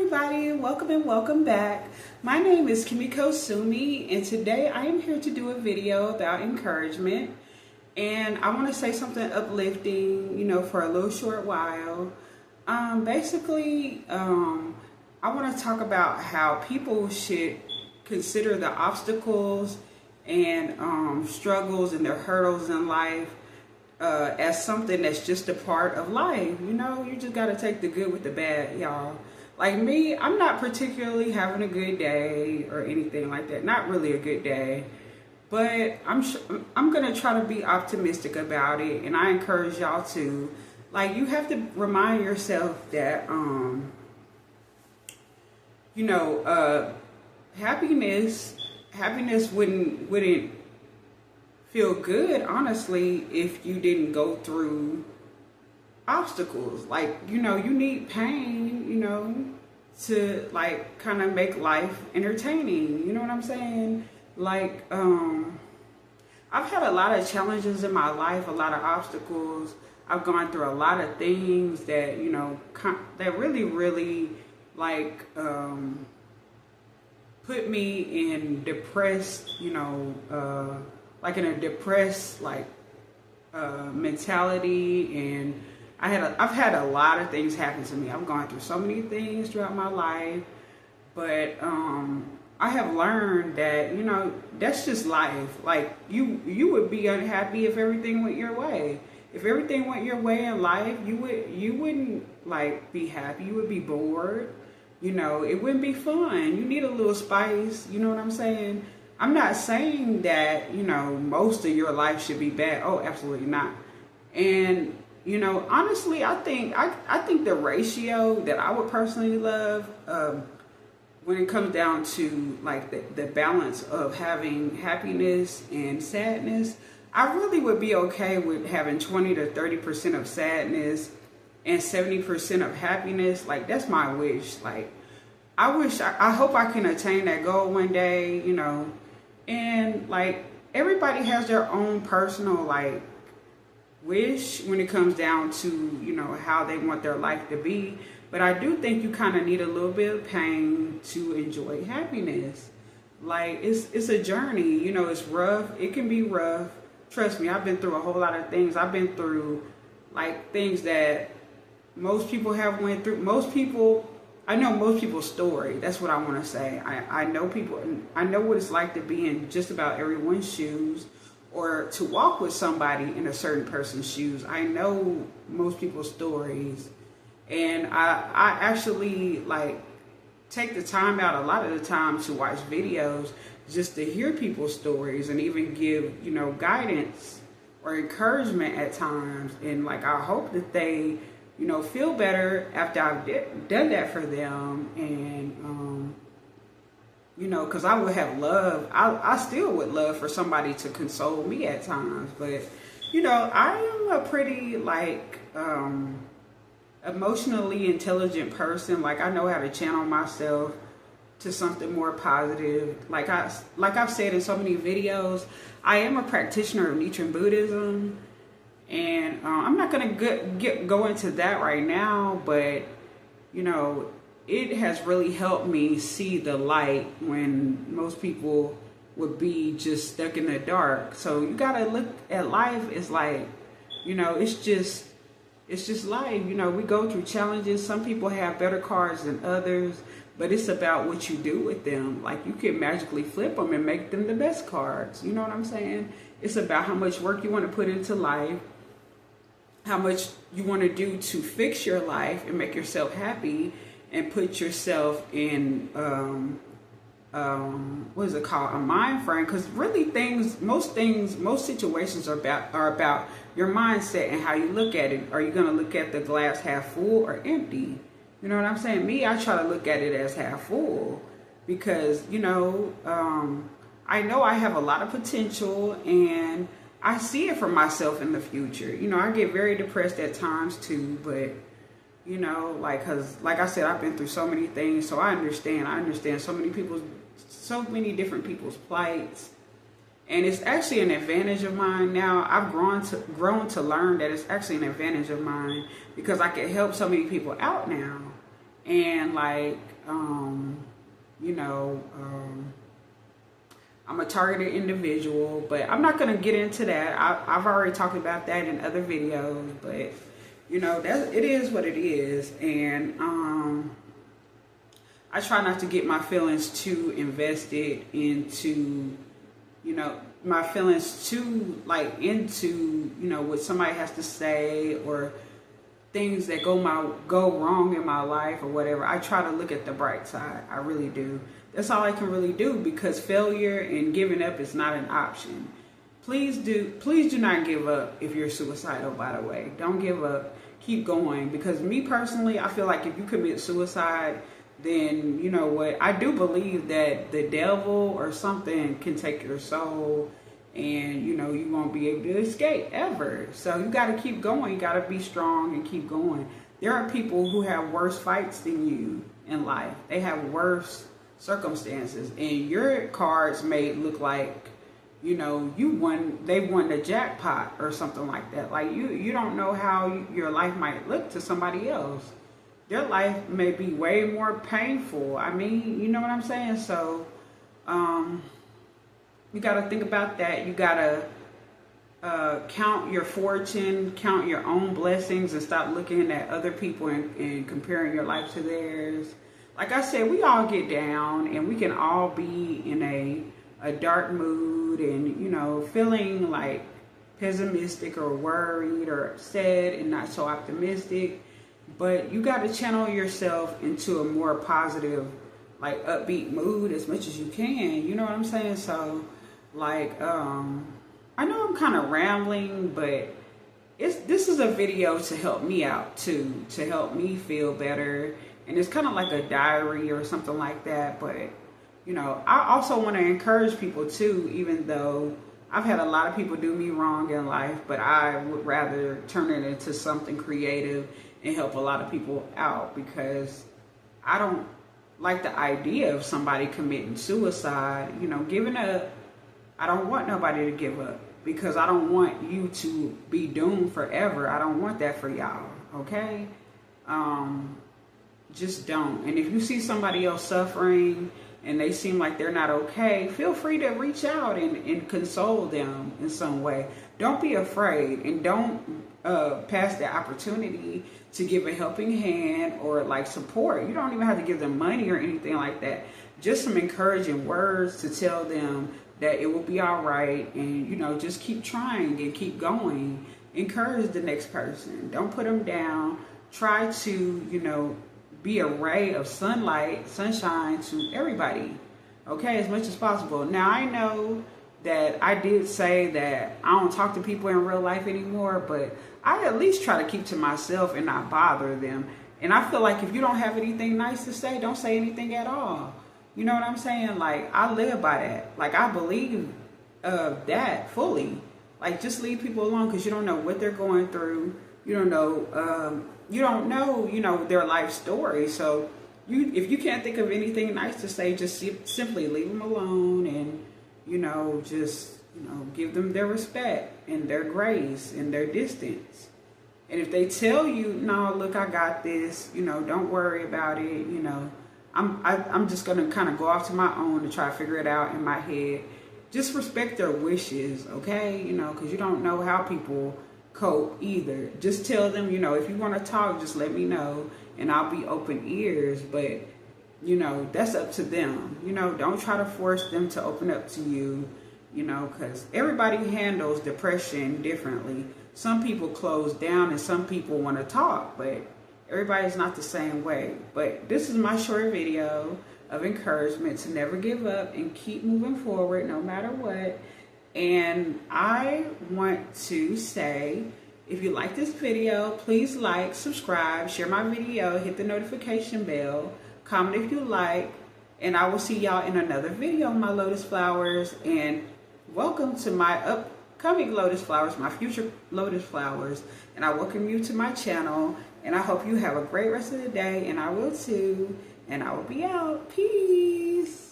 everybody, welcome and welcome back. My name is Kimiko Sumi, and today I am here to do a video about encouragement. And I want to say something uplifting, for a little short while. Basically, I want to talk about how people should consider the obstacles and struggles and their hurdles in life as something that's just a part of life. You just got to take the good with the bad, y'all. Like me, I'm not particularly having a good day or anything like that. Not really a good day. But I'm going to try to be optimistic about it. And I encourage y'all to. Like, you have to remind yourself that, happiness wouldn't feel good, honestly, if you didn't go through obstacles. Like, you need pain, to like kind of make life entertaining. You know what I'm saying? Like, I've had a lot of challenges in my life, a lot of obstacles. I've gone through a lot of things that, that really like, put me in depressed, like in a depressed, like, mentality. And I've had a lot of things happen to me. I've gone through so many things throughout my life, but I have learned that that's just life. Like, you would be unhappy if everything went your way. If everything went your way in life, you wouldn't like be happy. You would be bored. It wouldn't be fun. You need a little spice. You know what I'm saying? I'm not saying that most of your life should be bad. Oh, absolutely not. And honestly, I think the ratio that I would personally love, when it comes down to like the balance of having happiness and sadness, I really would be okay with having 20 to 30% of sadness and 70% of happiness. Like, that's my wish. Like, I hope I can attain that goal one day, and like, everybody has their own personal like wish when it comes down to how they want their life to be. But I do think you kind of need a little bit of pain to enjoy happiness. Like, it's a journey. It's rough. It can be rough. Trust me, I've been through a whole lot of things. I've been through like things that most people have went through. I know most people's story. That's what I want to say. I know people. I know what it's like to be in just about everyone's shoes, or to walk with somebody in a certain person's shoes. I know most people's stories. And I actually like take the time out a lot of the time to watch videos just to hear people's stories and even give, guidance or encourament at times. And like, I hope that they, feel better after I've done that for them. And, because I would have love, I still would love for somebody to console me at times. But, I am a pretty like, emotionally intelligent person. Like, I know how to channel myself to something more positive. Like I've said in so many videos, I am a practitioner of Nichiren Buddhism, and I'm not gonna go into that right now, but it has really helped me see the light when most people would be just stuck in the dark. So you gotta look at life as like, it's just life. We go through challenges. Some people have better cards than others, but it's about what you do with them. Like, you can magically flip them and make them the best cards. You know what I'm saying? It's about how much work you want to put into life, how much you want to do to fix your life and make yourself happy and put yourself in, what is it called? A mind frame. Because really most situations are about your mindset and how you look at it. Are you going to look at the glass half full or empty? You know what I'm saying? Me, I try to look at it as half full, because, I know I have a lot of potential, and I see it for myself in the future. I get very depressed at times too, but, cause like I said, I've been through so many things. So I understand so many different people's plights. And it's actually an advantage of mine now. I've grown to learn that it's actually an advantage of mine, because I can help so many people out now. And like, I'm a targeted individual, but I'm not gonna get into that. I've already talked about that in other videos, but it is what it is. And I try not to get my feelings too invested into, my feelings too into, what somebody has to say or things that go wrong in my life or whatever. I try to look at the bright side. I really do. That's all I can really do, because failure and giving up is not an option. Please do not give up if you're suicidal, by the way. Don't give up. Keep going. Because me personally, I feel like if you commit suicide, then you know what? I do believe that the devil or something can take your soul, and you won't be able to escape ever. So you got to keep going. You got to be strong and keep going. There are people who have worse fights than you in life. They have worse circumstances, and your cards may look like they won the jackpot or something like that. Like you don't know how your life might look to somebody else. Their life may be way more painful. I mean, you know what I'm saying? So you got to think about that. You got to count your fortune, count your own blessings, and stop looking at other people and comparing your life to theirs. Like I said, we all get down, and we can all be in a dark mood and, feeling like pessimistic or worried or sad and not so optimistic. But you got to channel yourself into a more positive, like upbeat mood as much as you can. You know what I'm saying? So like, I know I'm kind of rambling, but this is a video to help me out too, to help me feel better. And it's kind of like a diary or something like that. But, I also want to encourage people too, even though I've had a lot of people do me wrong in life, but I would rather turn it into something creative and help a lot of people out, because I don't like the idea of somebody committing suicide, giving up. I don't want nobody to give up, because I don't want you to be doomed forever. I don't want that for y'all, okay? Just don't. And if you see somebody else suffering and they seem like they're not okay, feel free to reach out and console them in some way. Don't be afraid, and don't pass the opportunity to give a helping hand or like support. You don't even have to give them money or anything like that. Just some encouraging words to tell them that it will be all right, and just keep trying and keep going. Encourage the next person. Don't put them down. Try to be a ray of sunshine to everybody, okay, as much as possible. Now, I know that I did say that I don't talk to people in real life anymore, but I at least try to keep to myself and not bother them. And I feel like if you don't have anything nice to say, don't say anything at all. You know what I'm saying? Like, I live by that. Like, I believe that fully. Like, just leave people alone, because you don't know what they're going through. You don't know, their life story. So if you can't think of anything nice to say, just simply leave them alone, and, give them their respect and their grace and their distance. And if they tell you, no, look, I got this, don't worry about it, I'm just going to kind of go off to my own to try to figure it out in my head. Just respect their wishes, okay? Because you don't know how people cope either. Just tell them, if you want to talk, just let me know, and I'll be open ears. But, that's up to them. Don't try to force them to open up to you, because everybody handles depression differently. Some people close down and some people want to talk, but everybody's not the same way. But this is my short video of encouragement to never give up and keep moving forward no matter what. And I want to say, if you like this video, please like, subscribe, share my video, hit the notification bell, comment if you like, and I will see y'all in another video, my lotus flowers. And welcome to my upcoming lotus flowers, my future lotus flowers. And I welcome you to my channel, and I hope you have a great rest of the day, and I will too. And I will be out. Peace.